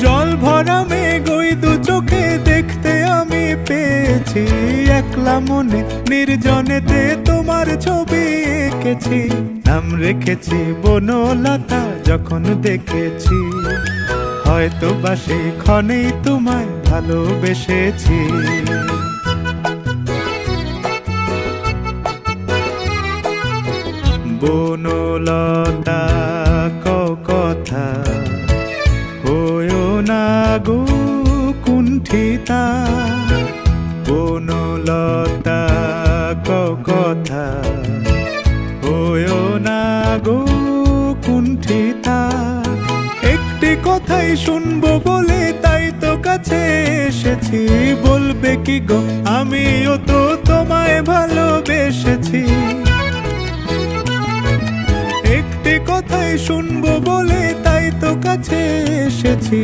জল ভরা মেঘ ওই দু চোখে দেখতে আমি পেয়েছি, একলা মনে নির্জনেতে তোমার ছবি এঁকেছি। নাম রেখেছি বনলতা যখন দেখেছি, হয়তো বা সেই ক্ষণেই তোমায় ভালোবেসেছি। বনলতা কথা হয়ো না গো কুণ্ঠিতা, বনলতা কথা হয়ো না গো কুণ্ঠিতা। একটি কথাই শুনবো বলে তাই তো কাছে এসেছি, বলবে কি গো আমিও তো তোমায় ভালোবেসেছি। একটি কথাই শুনবো বলে তাই তো কাছে এসেছি,